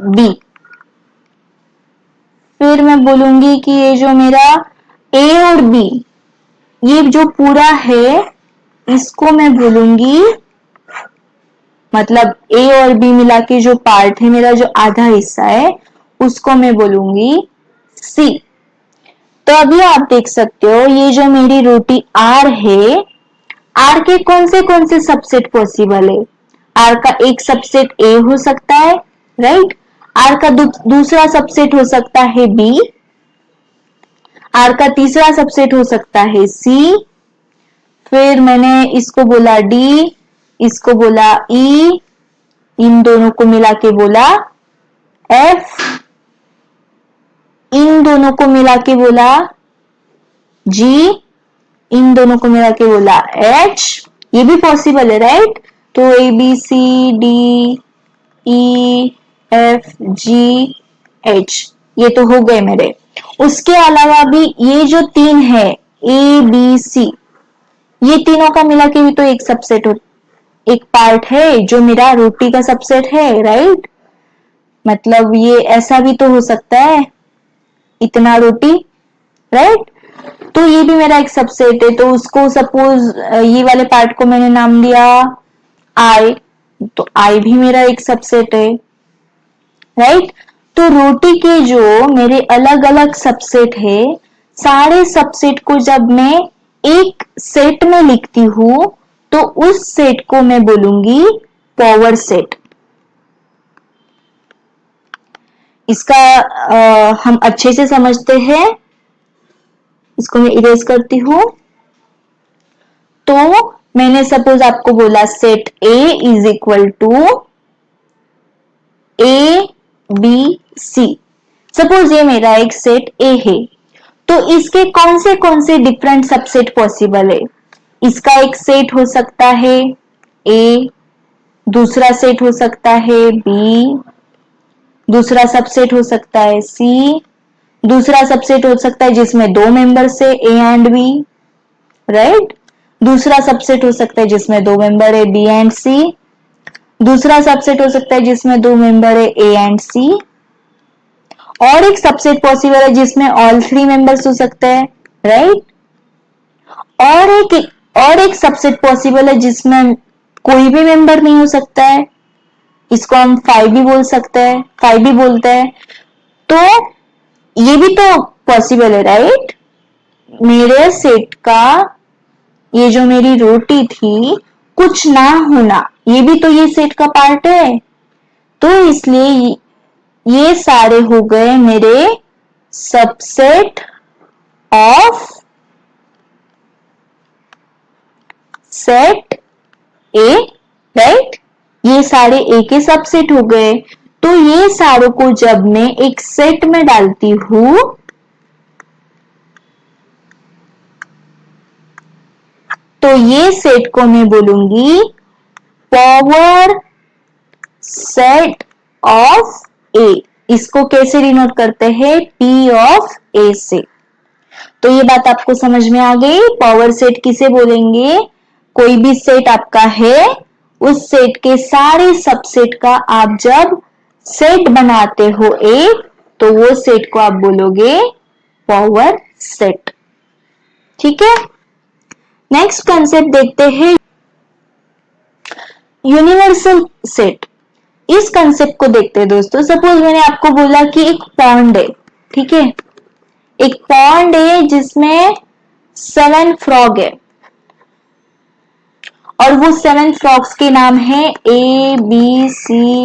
बी। फिर मैं बोलूंगी कि ये जो मेरा ए और बी, ये जो पूरा है इसको मैं बोलूंगी, मतलब ए और बी मिला के जो पार्ट है मेरा, जो आधा हिस्सा है, उसको मैं बोलूंगी सी। तो अभी आप देख सकते हो ये जो मेरी रोटी आर है, आर के कौन से सबसेट पॉसिबल है। आर का एक सबसेट ए हो सकता है, राइट। आर का दूसरा सबसेट हो सकता है बी, आर का तीसरा सबसेट हो सकता है सी, फिर मैंने इसको बोला डी, इसको बोला ई, इन दोनों को मिला के बोला एफ, इन दोनों को मिला के बोला जी, इन दोनों को मिला के बोला एच। ये भी पॉसिबल है, राइट। तो A B C D E F G H, ये तो हो गए मेरे। उसके अलावा भी ये जो 3 है ए बी सी, ये तीनों का मिला के भी तो एक सबसेट हो, एक पार्ट है जो मेरा रोटी का सबसेट है, राइट। मतलब ये ऐसा भी तो हो सकता है, इतना रोटी, राइट। तो ये भी मेरा एक सबसेट है। तो उसको सपोज ये वाले पार्ट को मैंने नाम दिया आई, तो आई भी मेरा एक सबसेट है, राइट। तो रोटी के जो मेरे अलग अलग सबसेट है, सारे सबसेट को जब मैं एक सेट में लिखती हूं तो उस सेट को मैं बोलूंगी पावर सेट। इसका हम अच्छे से समझते हैं। इसको मैं इरेज करती हूं। तो मैंने सपोज आपको बोला set A is equal to A B C. Suppose ये मेरा एक सेट ए है, तो इसके कौन से डिफरेंट सबसेट पॉसिबल है। इसका एक सेट हो सकता है ए, दूसरा सेट हो सकता है बी, दूसरा सबसेट हो सकता है सी, दूसरा सबसेट हो सकता है जिसमें 2 मेंबर्स है ए एंड बी, राइट। दूसरा सबसेट हो सकता है जिसमें 2 मेंबर है बी एंड सी, दूसरा सबसेट हो सकता है जिसमें 2 मेंबर है ए एंड सी, और एक सबसेट पॉसिबल है जिसमें ऑल 3 मेंबर्स हो सकते हैं, राइट। और एक सबसेट पॉसिबल है जिसमें कोई भी मेंबर नहीं हो सकता है, इसको हम 5 भी बोल सकते हैं, 5 भी बोलते हैं। तो ये भी तो पॉसिबल है, राइट। मेरे सेट का ये जो मेरी रोटी थी, कुछ ना होना, ये भी तो ये सेट का पार्ट है। तो इसलिए ये सारे हो गए मेरे subset of set A, right. ये सारे ए के सबसेट हो गए। तो ये सारों को जब मैं एक सेट में डालती हूं तो ये सेट को मैं बोलूंगी पावर सेट ऑफ ए। इसको कैसे डिनोट करते हैं, पी ऑफ ए से। तो ये बात आपको समझ में आ गई। पावर सेट किसे बोलेंगे, कोई भी सेट आपका है, उस सेट के सारे सबसेट का आप जब सेट बनाते हो एक, तो वो सेट को आप बोलोगे पावर सेट, ठीक है। नेक्स्ट कंसेप्ट देखते हैं यूनिवर्सल सेट। इस कंसेप्ट को देखते हैं दोस्तों। सपोज मैंने आपको बोला कि एक पॉन्ड है, ठीक है। एक पॉन्ड है जिसमें 7 फ्रॉग है, और वो 7 फ्रॉग्स के नाम है ABCDEFG,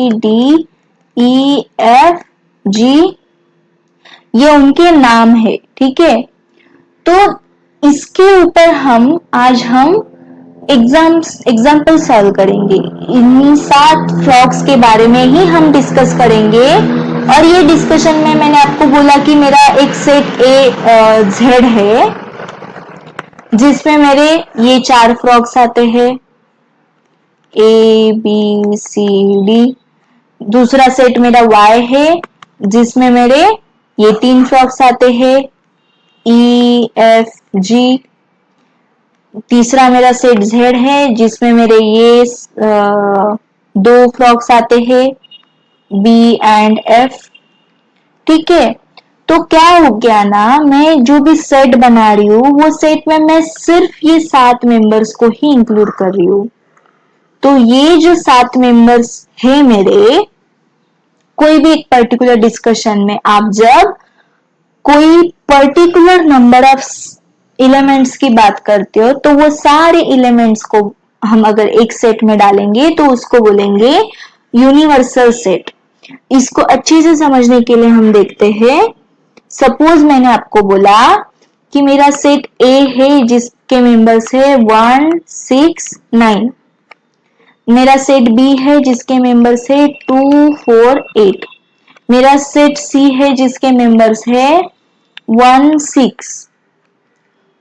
ये उनके नाम है। ठीक है, तो इसके ऊपर हम एग्जाम्पल सॉल्व करेंगे। इन्हीं 7 फ्रॉग्स के बारे में ही हम डिस्कस करेंगे। और ये डिस्कशन में मैंने आपको बोला कि मेरा एक सेट Z है जिसमें मेरे ये 4 फ्रॉग्स आते हैं ABCD। दूसरा सेट मेरा Y है जिसमें मेरे ये 3 फ्रॉग्स आते हैं EFG। तीसरा मेरा सेट Z है जिसमें मेरे ये 2 फ्रॉग्स आते हैं B एंड F। ठीक है, तो क्या हो गया ना, मैं जो भी सेट बना रही हूँ वो सेट में मैं सिर्फ ये 7 मेंबर्स को ही इंक्लूड कर रही हूँ। तो ये जो 7 मेंबर्स है मेरे, कोई भी एक पर्टिकुलर डिस्कशन में आप जब कोई पर्टिकुलर नंबर ऑफ एलिमेंट्स की बात करते हो तो वो सारे एलिमेंट्स को हम अगर एक सेट में डालेंगे तो उसको बोलेंगे यूनिवर्सल सेट। इसको अच्छे से समझने के लिए हम देखते हैं। सपोज मैंने आपको बोला कि मेरा सेट ए है जिसके मेंबर्स है 1 6 9, मेरा सेट बी है जिसके मेंबर्स है 2 4 8, मेरा सेट सी है जिसके मेंबर्स है 1 6।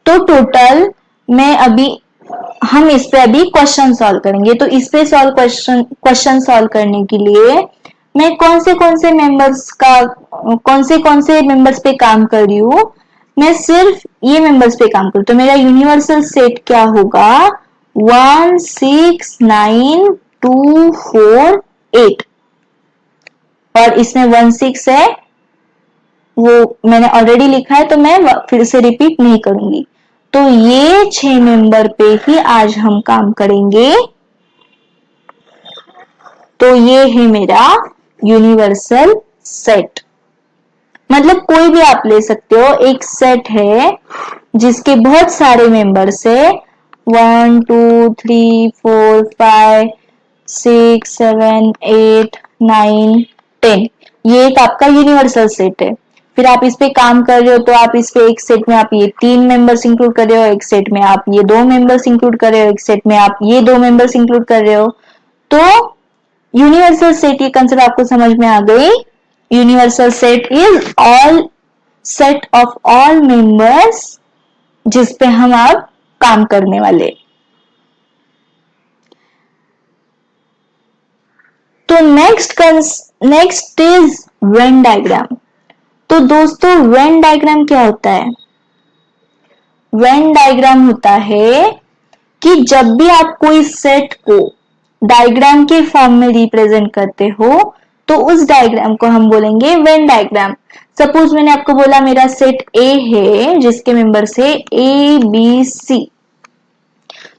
तो टोटल मैं अभी हम इस पे अभी क्वेश्चन सॉल्व करेंगे। तो इस पे क्वेश्चन सॉल्व करने के लिए मैं कौन से मेंबर्स पे काम कर रही हूँ, मैं सिर्फ ये मेंबर्स पे काम करूँ। तो मेरा यूनिवर्सल सेट क्या होगा 1 6 9 2 4 8, और इसमें 1 6 है वो मैंने ऑलरेडी लिखा है तो मैं फिर से रिपीट नहीं करूंगी। तो ये 6 मेंबर पे ही आज हम काम करेंगे। तो ये है मेरा यूनिवर्सल सेट। मतलब कोई भी आप ले सकते हो, एक सेट है जिसके बहुत सारे मेंबर्स है 1 2 3 4 5 6 7 8 9 10, ये एक आपका यूनिवर्सल सेट है। फिर आप इस पे काम कर रहे हो तो आप इस पे एक सेट में आप ये 3 मेंबर्स इंक्लूड कर रहे हो, एक सेट में आप ये 2 मेंबर्स इंक्लूड कर रहे हो, एक सेट में आप ये 2 मेंबर्स इंक्लूड कर रहे हो। तो यूनिवर्सल सेट की कंसेप्ट आपको समझ में आ गई। Universal set is all set of all members जिस पे हम अब काम करने वाले। तो नेक्स्ट इज वेन डायग्राम। तो दोस्तों वेन डायग्राम क्या होता है? वेन डायग्राम होता है कि जब भी आप कोई सेट को डायग्राम के फॉर्म में रिप्रेजेंट करते हो तो उस डायग्राम को हम बोलेंगे वेन डायग्राम। सपोज मैंने आपको बोला मेरा सेट ए है जिसके मेंबर्स है ए बी सी,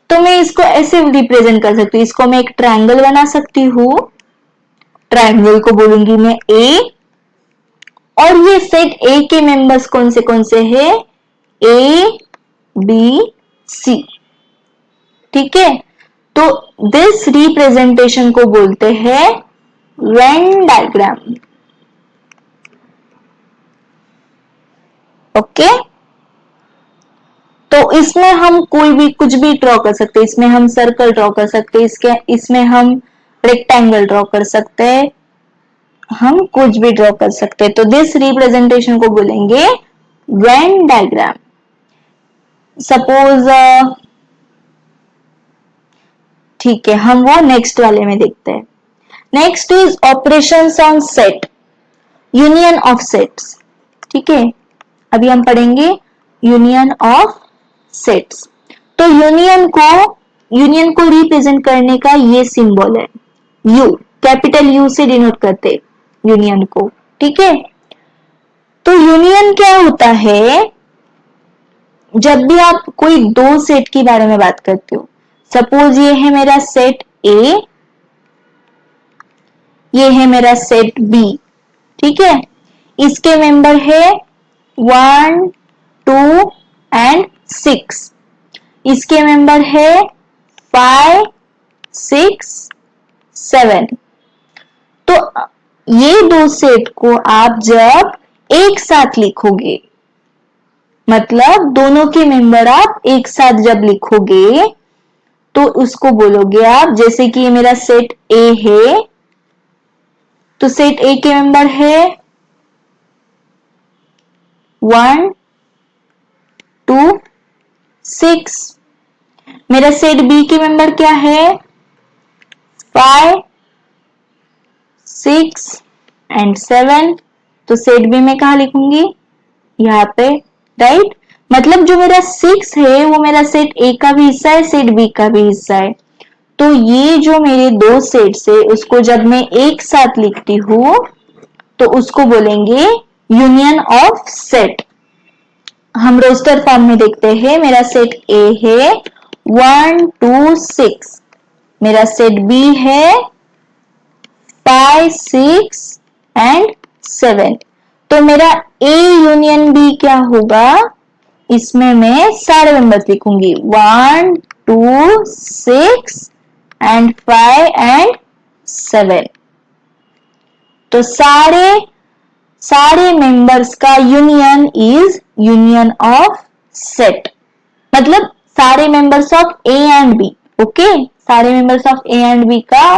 तो मैं इसको ऐसे रिप्रेजेंट कर सकती हूँ। इसको मैं एक ट्रायंगल बना सकती हूँ, ट्रायंगल को बोलूंगी मैं ए, और ये सेट ए के मेंबर्स कौन से है ए बी सी। ठीक है, तो दिस रिप्रेजेंटेशन को बोलते हैं वेन डायग्राम। ओके, तो इसमें हम कोई भी कुछ भी ड्रॉ कर सकते हैं। इसमें हम सर्कल ड्रॉ कर सकते हैं, इसमें हम रेक्टेंगल ड्रॉ कर सकते हैं, हम कुछ भी ड्रॉ कर सकते हैं। तो दिस रिप्रेजेंटेशन को बोलेंगे वेन डायग्राम। सपोज ठीक है, हम वो नेक्स्ट वाले में देखते हैं। Next is operations on set, union of sets. ठीक है, अभी हम पढ़ेंगे यूनियन ऑफ सेट्स। तो यूनियन को रिप्रेजेंट करने का ये सिंबल है यू, कैपिटल यू से डिनोट करते यूनियन को। ठीक है, तो यूनियन क्या होता है? जब भी आप कोई दो सेट के बारे में बात करते हो, सपोज ये है मेरा सेट ए, ये है मेरा सेट बी। ठीक है, इसके मेंबर है 1 2 एंड 6, इसके मेंबर है 5 6 7। तो ये दो सेट को आप जब एक साथ लिखोगे, मतलब दोनों के मेंबर आप एक साथ जब लिखोगे तो उसको बोलोगे आप, जैसे कि ये मेरा सेट ए है, तो सेट ए के मेंबर है 1 2 6। मेरा सेट बी के मेंबर क्या है 5 6 एंड 7। तो सेट बी में कहा लिखूंगी, यहाँ पे, राइट। मतलब जो मेरा 6 है वो मेरा सेट ए का भी हिस्सा है, सेट बी का भी हिस्सा है। तो ये जो मेरे दो सेट्स है उसको जब मैं एक साथ लिखती हूं तो उसको बोलेंगे यूनियन ऑफ सेट। हम रोस्टर फॉर्म में देखते हैं, मेरा सेट ए है 1 2 6, मेरा सेट बी है 5 6 एंड 7। तो मेरा ए यूनियन बी क्या होगा, इसमें मैं सारे मेंबर्स लिखूंगी 1 2 6 एंड 5 एंड 7। तो सारे मेंबर्स का union is union of set, मतलब सारे members of A and B. Okay, सारे members of A and B का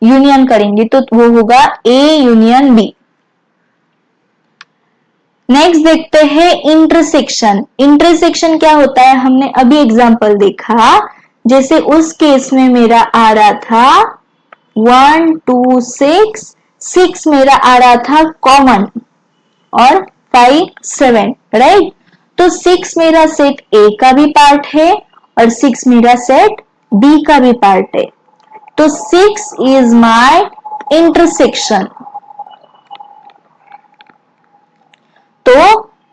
यूनियन करेंगे तो वो होगा ए यूनियन बी। नेक्स्ट देखते हैं इंटरसेक्शन। इंटरसेक्शन क्या होता है, हमने अभी एग्जांपल देखा, जैसे उस केस में मेरा आ रहा था 1 2 6, 6 मेरा आ रहा था कॉमन और 5 7, राइट। तो 6 मेरा सेट ए का भी पार्ट है और 6 मेरा सेट बी का भी पार्ट है। तो 6 इज माय इंटरसेक्शन। तो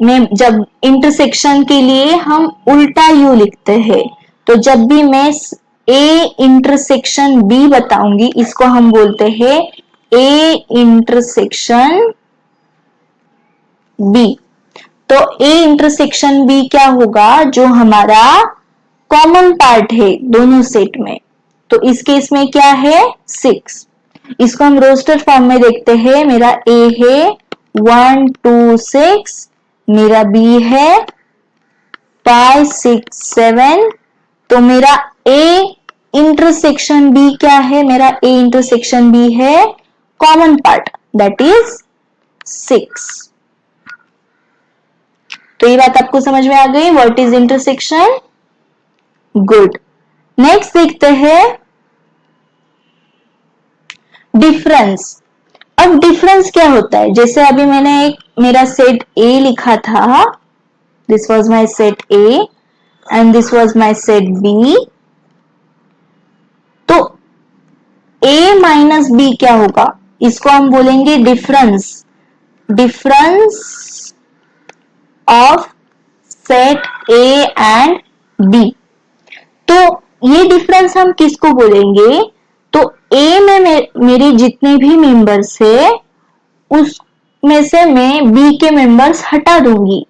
मैं जब इंटरसेक्शन के लिए हम उल्टा यू लिखते हैं, तो जब भी मैं ए इंटरसेक्शन बी बताऊंगी, इसको हम बोलते हैं ए इंटरसेक्शन बी। तो ए इंटरसेक्शन बी क्या होगा, जो हमारा कॉमन पार्ट है दोनों सेट में। तो इस केस में क्या है 6। इसको हम रोस्टर फॉर्म में देखते हैं, मेरा ए है 1 2 6, मेरा बी है 5 6 7। तो मेरा ए इंटरसेक्शन बी क्या है, मेरा ए इंटरसेक्शन बी है कॉमन पार्ट, दैट इज 6। तो ये बात आपको समझ में आ गई, what is intersection. Good. Next देखते हैं डिफरेंस। अब डिफरेंस क्या होता है, जैसे अभी मैंने एक मेरा सेट ए लिखा था, this was my set A and this was my set B. तो ए माइनस बी क्या होगा, इसको हम बोलेंगे difference, difference of set A and B. तो ये डिफरेंस हम किसको बोलेंगे, तो ए में मेरे जितने भी मेंबर्स है उसमें से मैं बी के मेंबर्स हटा दूंगी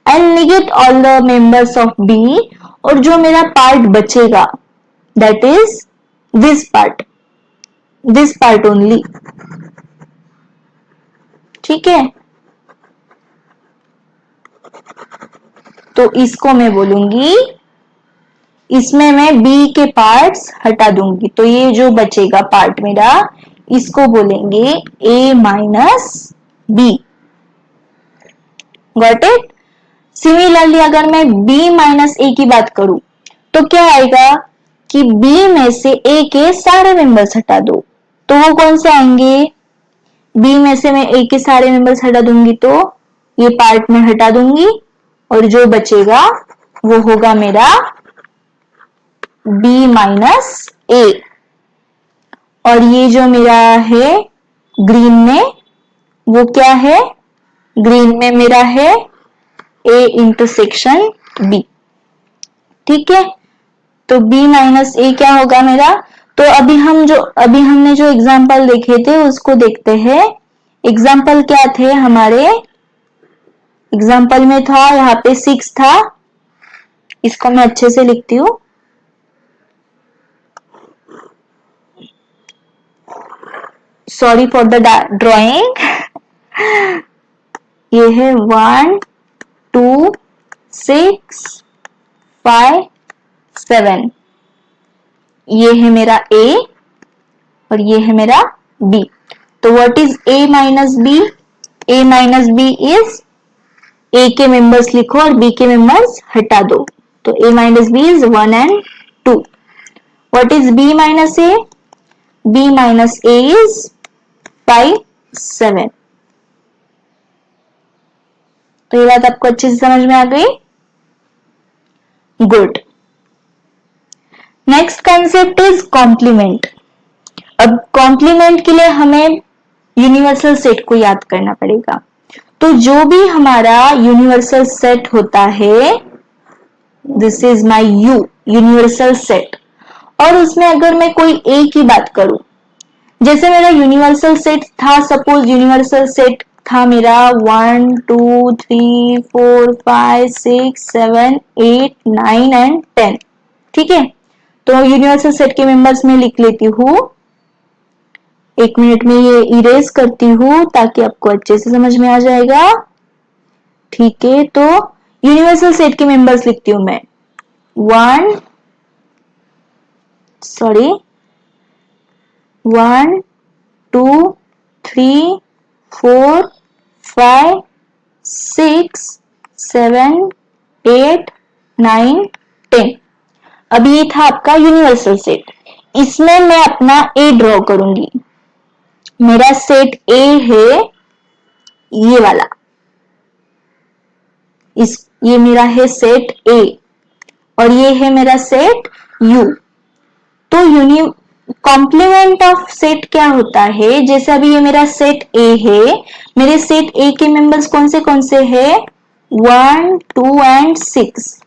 and negate all the members of B, और जो मेरा पार्ट बचेगा that is this part only. ठीक है, तो इसको मैं बोलूंगी, इसमें मैं बी के पार्ट्स हटा दूंगी, तो ये जो बचेगा पार्ट मेरा, इसको बोलेंगे A minus B. Got it. Similarly अगर मैं बी माइनस ए की बात करूं तो क्या आएगा कि बी में से ए के सारे मेंबर्स हटा दो, तो वो कौन से आएंगे, बी में से मैं ए के सारे मेंबर्स हटा दूंगी तो ये पार्ट में हटा दूंगी और जो बचेगा वो होगा मेरा बी माइनस ए। और ये जो मेरा है ग्रीन में, वो क्या है, ग्रीन में मेरा है ए इंटरसेक्शन बी। ठीक है, तो बी माइनस ए क्या होगा मेरा। तो अभी हमने जो एग्जाम्पल देखे थे उसको देखते हैं। एग्जाम्पल क्या थे हमारे, एग्जाम्पल में था, यहाँ पे 6 था, इसको मैं अच्छे से लिखती हूँ, सॉरी फॉर द ड्रॉइंग। ये है 1 2 6 5 7, ये है मेरा A और ये है मेरा B। तो what is A minus B? A minus B is A के मेंबर्स लिखो और B के मेंबर्स हटा दो, तो A minus B is 1 and 2। What is B minus A? B minus A is 5 7। तो ये बात आपको अच्छे से समझ में आ गई? Good. Next concept is complement. अब कॉम्प्लीमेंट के लिए हमें यूनिवर्सल सेट को याद करना पड़ेगा। तो जो भी हमारा यूनिवर्सल सेट होता है, this is my you universal set, और उसमें अगर मैं कोई ए की बात करूं, जैसे मेरा यूनिवर्सल सेट था, सपोज यूनिवर्सल सेट था मेरा 1 2 3 4 5 6 7 8 9 एंड 10, ठीक है। तो यूनिवर्सल सेट के मेंबर्स में लिख लेती हूं, 1 मिनट में ये इरेज करती हूं ताकि आपको अच्छे से समझ में आ जाएगा, ठीक है। तो यूनिवर्सल सेट के मेंबर्स लिखती हूं मैं 1 2 3 4 5 6 7 8 9 10। अब ये था आपका यूनिवर्सल सेट। इसमें मैं अपना ए ड्रॉ करूंगी। मेरा सेट ए है ये वाला, ये मेरा है सेट ए और ये है मेरा सेट यू। तो कॉम्प्लीमेंट ऑफ सेट क्या होता है? जैसे अभी ये मेरा सेट ए है, मेरे सेट ए के मेंबर्स कौन से है? 1 2 एंड 6।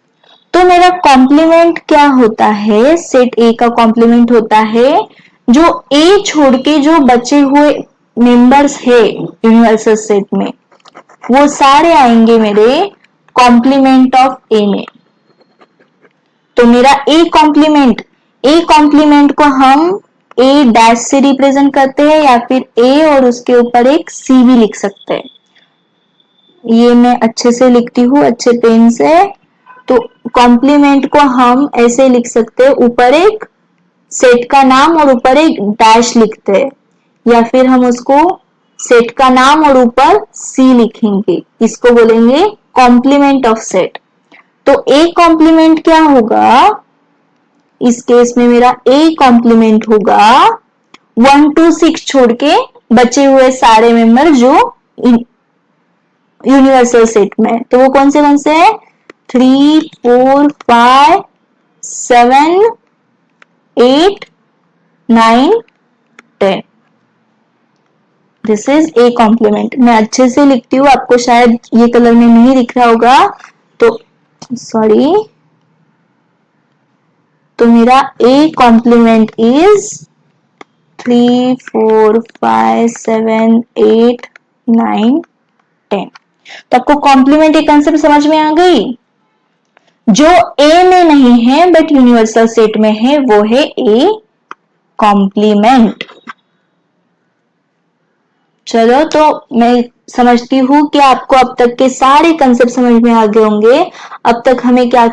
तो मेरा कॉम्प्लीमेंट क्या होता है? सेट ए का कॉम्प्लीमेंट होता है जो ए छोड़ के जो बचे हुए मेंबर्स है यूनिवर्सल सेट में, वो सारे आएंगे मेरे कॉम्प्लीमेंट ऑफ ए में। तो मेरा ए कॉम्प्लीमेंट को हम ए डैश से रिप्रेजेंट करते हैं या फिर ए और उसके ऊपर एक सी भी लिख सकते हैं। ये मैं अच्छे से लिखती हूँ, अच्छे पेन से। तो कॉम्प्लीमेंट को हम ऐसे लिख सकते हैं, ऊपर एक सेट का नाम और ऊपर एक डैश लिखते हैं, या फिर हम उसको सेट का नाम और ऊपर सी लिखेंगे, इसको बोलेंगे कॉम्प्लीमेंट ऑफ सेट। तो ए कॉम्प्लीमेंट क्या होगा? इस केस में मेरा ए कॉम्प्लीमेंट होगा 1 2 6 छोड़ के बचे हुए सारे मेंबर जो यूनिवर्सल सेट में, तो वो कौन से है? 3 4 5 7 8 9 10। This is a complement. मैं अच्छे से लिखती हूँ, आपको शायद ये कलर में नहीं दिख रहा होगा, तो सॉरी। तो मेरा ए कॉम्प्लीमेंट इज 3 4 5 7 8 9 10। तो आपको कॉम्प्लीमेंट की कंसेप्ट समझ में आ गई? जो ए में नहीं है बट यूनिवर्सल सेट में है, वो है ए कॉम्प्लीमेंट। चलो, तो मैं समझती हूँ कि आपको अब तक के सारे कंसेप्ट समझ में आ गए होंगे। अब तक हमने क्या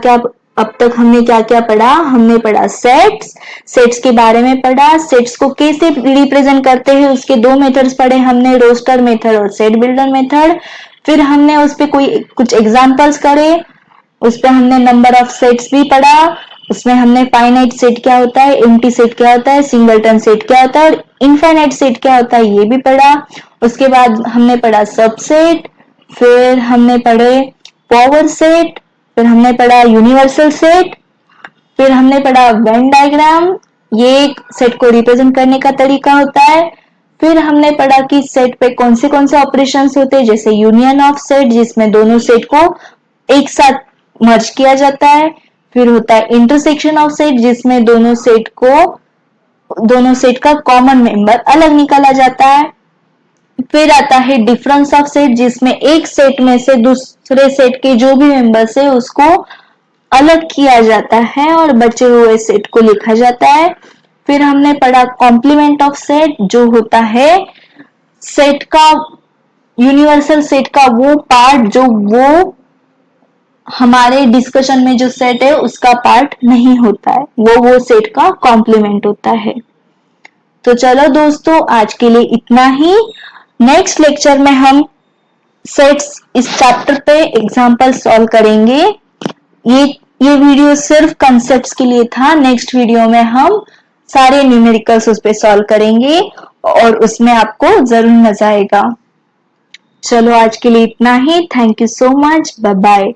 क्या पढ़ा? हमने पढ़ा सेट्स के बारे में पढ़ा, सेट्स को कैसे रिप्रेजेंट करते हैं उसके दो मेथड्स पढ़े हमने, रोस्टर मेथड और सेट बिल्डर मेथड। फिर हमने उस पे कुछ एग्जांपल्स करे, उस पे हमने नंबर ऑफ सेट्स भी पढ़ा, उसमें हमने फाइनाइट सेट क्या होता है, एम्प्टी सेट क्या होता है, सिंगलटन सेट क्या होता है और इनफाइनाइट सेट क्या होता है, ये भी पढ़ा। उसके बाद हमने पढ़ा सबसेट, फिर हमने पढ़े पावर सेट, फिर हमने पढ़ा यूनिवर्सल सेट, फिर हमने पढ़ा वेन डायग्राम, ये एक सेट को रिप्रेजेंट करने का तरीका होता है। फिर हमने पढ़ा कि सेट पे कौन से ऑपरेशंस होते हैं, जैसे यूनियन ऑफ सेट जिसमें दोनों सेट को एक साथ मर्ज किया जाता है। फिर होता है इंटरसेक्शन ऑफ सेट जिसमें दोनों सेट का कॉमन मेंबर अलग निकाला जाता है। फिर आता है डिफरेंस ऑफ सेट जिसमें एक सेट में से दूसरे सेट के जो भी मेंबर्स है उसको अलग किया जाता है और बचे हुए सेट को लिखा जाता है। फिर हमने पढ़ा कॉम्प्लीमेंट ऑफ सेट, जो होता है सेट का, यूनिवर्सल सेट का वो पार्ट जो वो हमारे डिस्कशन में जो सेट है उसका पार्ट नहीं होता है, वो सेट का कॉम्प्लीमेंट होता है। तो चलो दोस्तों, आज के लिए इतना ही। नेक्स्ट लेक्चर में हम सेट्स इस चैप्टर पे एग्जाम्पल सॉल्व करेंगे। ये ये वीडियो सिर्फ कंसेप्ट्स के लिए था। नेक्स्ट वीडियो में हम सारे न्यूमेरिकल्स उस पे सॉल्व करेंगे और उसमें आपको जरूर मजा आएगा। चलो आज के लिए इतना ही। Thank you so much. Bye bye.